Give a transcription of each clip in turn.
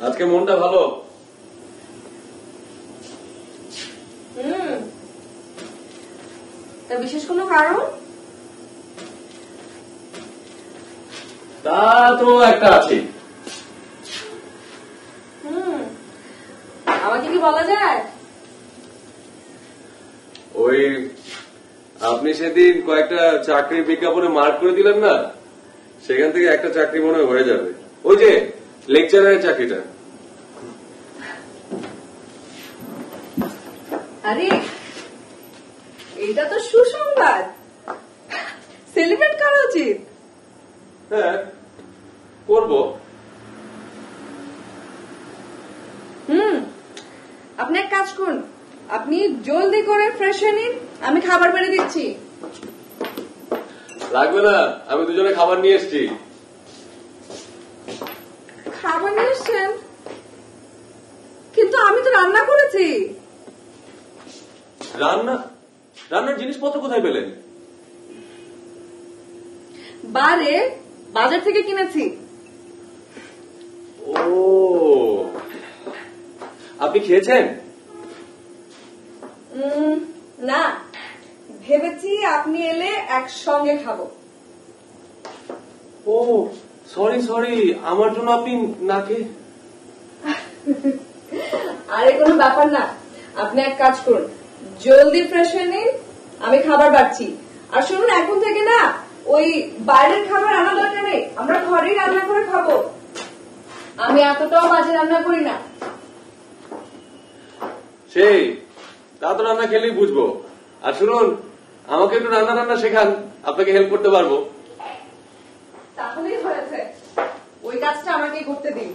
আজকে মনটা ভালো। তা বিশেষ কোনো কারণ? তা তো একটা আছে। আমাকে কি বলা যায়? ওই আপনি সেদিন কয়েকটা চাকরির বিজ্ঞাপনে মার্ক করে দিলেন না, সেখান থেকে একটা চাকরি মনে হয়ে যাবে। ওই যে লেকচারের চাকরিটা। আরে এটা তো সুসংবাদ, সেলিব্রেট করা উচিত। হ্যাঁ করবো। আপনি এক কাজ করুন, আপনি জলদি করে ফ্রেশ হয়ে নিন, আমি খাবার বেড়ে দিচ্ছি। লাগবে না, আমি দুজনে খাবার নিয়ে এসছি। খাবার নিয়ে এসছেন? কিন্তু আমি তো রান্না করেছি। রান্নার জিনিসপত্র কোথায় পেলেন? বারে বাজার থেকে কিনেছি। ও, আপনি খেয়েছেন? না, ভেবেছি আপনি এলে একসঙ্গে খাবো। ও সরি, আমার জন্য আপনি না খেয়ে। আরে কোনো ব্যাপার না, আপনি এক কাজ করুন, জলদি ফ্রেশ হয়ে নিন, আমি খাবার বাড়ছি। আর শুনুন, এখন থেকে না ওই বাইরের খাবার আনা দরকার নেই, আমরা ঘরেই রান্না করে খাবো। আমি এতটাও বাজে রান্না করি না। সেই তা তো রান্না খেলেই বুঝবো। আর শুনুন, আমাকে একটু রান্না শেখান, আপনাকে হেল্প করতে পারবো। তাহলেই হয়েছে, ওই কাজটা আমাকে করতে দিন।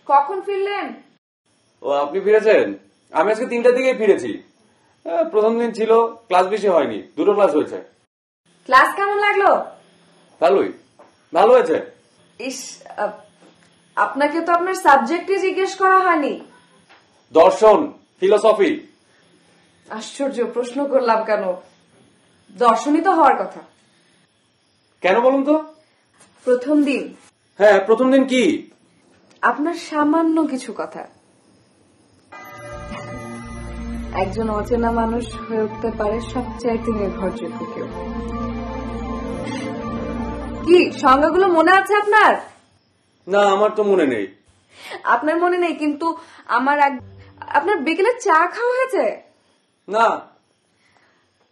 কখন ফিরলেন? ও আপনি ফিরেছেন? আমি আজকে 3টার দিকেই ফিরেছি। প্রথম দিন ছিল, ক্লাস বেশি হয়নি, 2টো ক্লাস হয়েছে। ক্লাস কেমন লাগলো? ভালো হয়েছে। ইস, আপনাকে তো আপনার সাবজেক্টই জিজ্ঞেস করা হয়নি। দর্শন, ফিলোসফি। আশ্চর্য, প্রশ্ন করলাম কেন? দর্শনই তো হওয়ার কথা। কেন বলুন তো? প্রথম দিন। হ্যাঁ, প্রথম দিন কি? আপনার সামান্য কিছু কথা। একজন অচেনা মানুষ হয়ে উঠতে পারে সবচাইতে নির্ভরযোগ্য কেউ। কি সংজ্ঞাগুলো মনে আছে আপনার? না, আমার তো মনে নেই। আপনার মনে নেই, কিন্তু আপনার বিকেলে চা খাওয়া হয়েছে? না।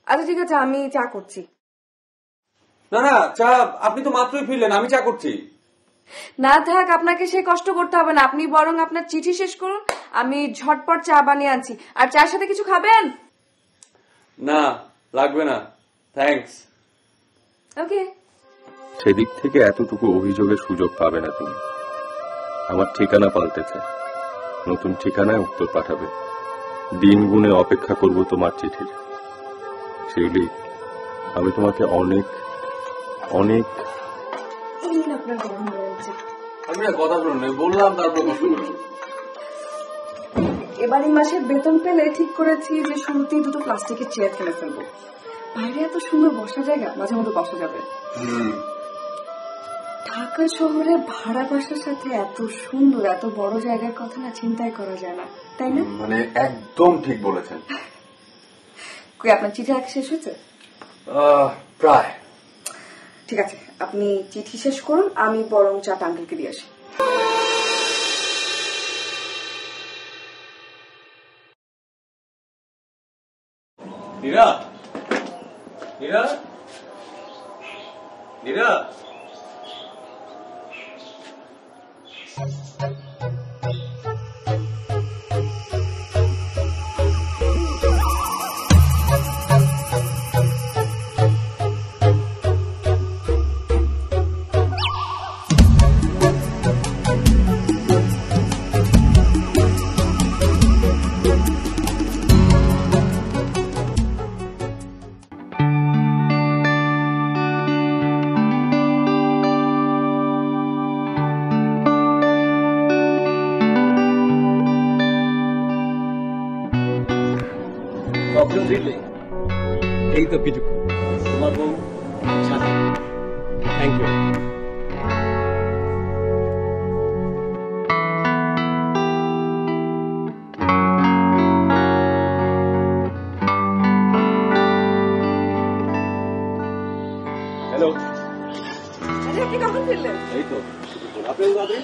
আচ্ছা ঠিক আছে, আমি চা করছি। না, চা আপনি তো মাত্রই ফিরলেন, আমি চা করছি। না থাক, আপনাকে সে কষ্ট করতে হবে না, আপনি বরং আপনার চিঠি শেষ করুন, আমি ঝটপট চা বানিয়ে আনছি। আর চার সাথে কিছু খাবেন? না, লাগবে না, থ্যাঙ্কস। ওকে। সেদিক থেকে এতটুকু অভিযোগের সুযোগ পাবে না তুমি। আমার ঠিকানা পাল্টেছে, নতুন ঠিকানায় উত্তর পাঠাবে। দিন গুনে অপেক্ষা করব তোমার চিঠির। শিউলি, আমি তোমাকে অনেক অনেক। আপনার গরম রয়েছে। আমি না কথা শুনুন, বললাম তারপর কষ্ট করুন। এবার এই মাসে বেতন পেলে ঠিক করেছি যে শুরুতেই 2টো প্লাস্টিকের চেয়ার কিনে ফেলবো। বাইরে এত সুন্দর বসা জায়গা, মাঝে মধ্যে বসা যাবে। ঢাকা শহরে ভাড়া বাসার সাথে এত সুন্দর এত বড় জায়গার কথা না চিন্তাই করা যায় না, তাই না? মানে একদম ঠিক বলেছেন। কই আপনার চিঠি আগে শেষ হয়েছে? প্রায়। ঠিক আছে, আপনি চিঠি শেষ করুন, আমি বরং চাটা আঙ্কেলকে দিয়ে আসি। নীরা, নীরা, নীরা। কমপ্লিটলি। এই তো কিছু তোমার বউ সাথে। Thank you. হ্যালো। আপনি কখন ফিরলেন? এই তো আপনি দাদা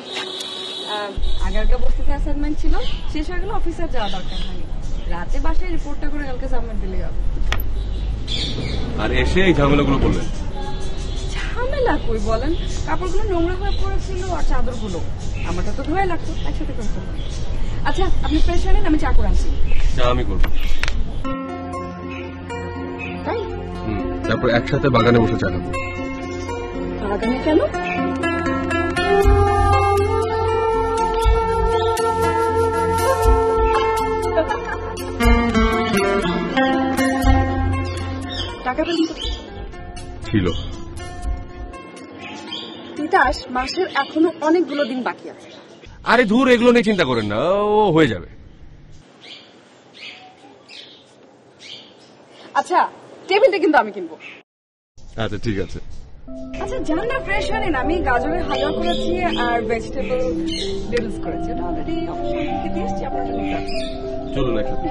আগারকা বস্তিতে অ্যাসাইনমেন্ট ছিল, শেষ হয়ে গেল, অফিসে যাওয়া দরকার হয়নি। রাতে বাসায় রিপোর্টটা করে কালকে সাবমিট দিলে হবে। আর এসে এই ঝামেলাগুলো করলেন? ঝামেলা কই বলেন, কাপড়গুলো নোংরা হয়ে পড়েছিল আর চাদরগুলো আমারটা তো ধোয়া লাগতো, একসাথে করে ফেললাম। আচ্ছা আপনি ফ্রেশ হলেন, আমি চা করে আনছি। চা আমি করবো। তাই? তারপর একসাথে বাগানে বসে চা খাবো। বাগানে কেন? টাকা ছিল। তিতাস, মাসের এখনো অনেকগুলো দিন বাকি আছে। আরে ধুর, এগুলো নিয়ে চিন্তা করেন না, ও হয়ে যাবে। আচ্ছা টেবিলটা কিন্তু আমি কিনবো। আচ্ছা ঠিক আছে। আচ্ছা জান না, ফ্রেশ হলেন? আমি গাজরের হালুয়া করেছি আর ভেজিটেবল নুডলস করেছি, ওটা অলরেডি অফিসে দিয়ে এসেছি, আপনার জন্য। চলুন একসাথে।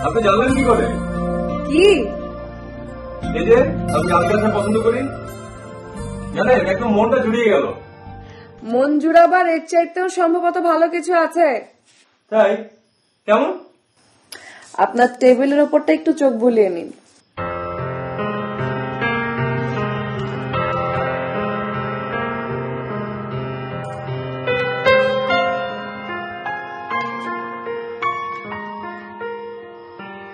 আপনি জানলেন কি করে? কি? এই যে আমি আলকাশা পছন্দ করি, জানেন একদম মনটা জুড়িয়ে গেল। মন জুড়াবার এর চাইতেও সম্ভবত ভালো কিছু আছে। তাই? কেমন? আপনার টেবিলের ওপরটা একটু চোখ বুলিয়ে নিন।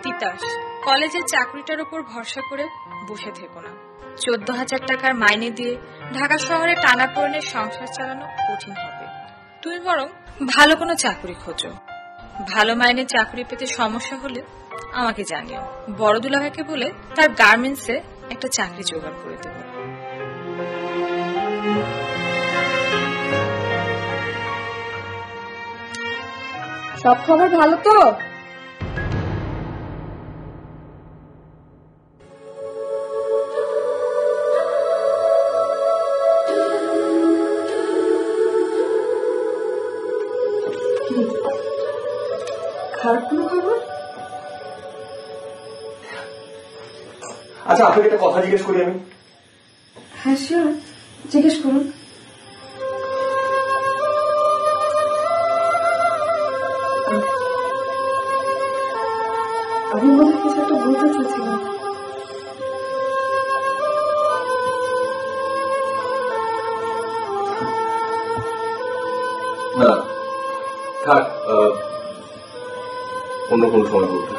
তিতাস, কলেজের চাকরিটার উপর ভরসা করে বসে থেকো না। 14,000 টাকার মাইনে দিয়ে ঢাকা শহরে টানাপোড়েনের সংসার চালানো কঠিন হবে। তুমি বরং ভালো কোনো চাকরি খোঁজো। ভালো মাইনে চাকরি পেতে সমস্যা হলে আমাকে জানিও। বড় দুলাভাইকে বলে তার গার্মেন্টসে একটা চাকরি জোগাড় করে দেব। সব খবর ভালো তো? খারাপ কোনো খবর? আচ্ছা আপনাকে একটা কথা জিজ্ঞেস করি আমি। হ্যাঁ শিওর, জিজ্ঞেস করুন। আমি মনে কিছু একটা বলতে চাচ্ছিলাম। না থাক, অন্য কোনো সময় বলতে।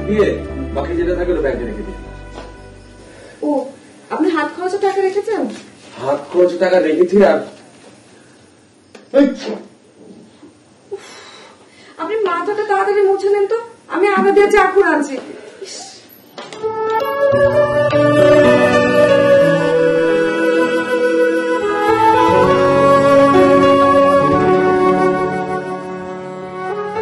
দিয়ে বাকি যেটা থাকে ওটা ব্যাংকে রেখে দিই। ও, আপনি হাত খরচের টাকা রেখেছেন? হাত খরচের টাকা রেখেছি। আর আপনি মাথাটা তাড়াতাড়ি মুছে নেন তো, আমি আদা দিয়ে চা করে আনছি।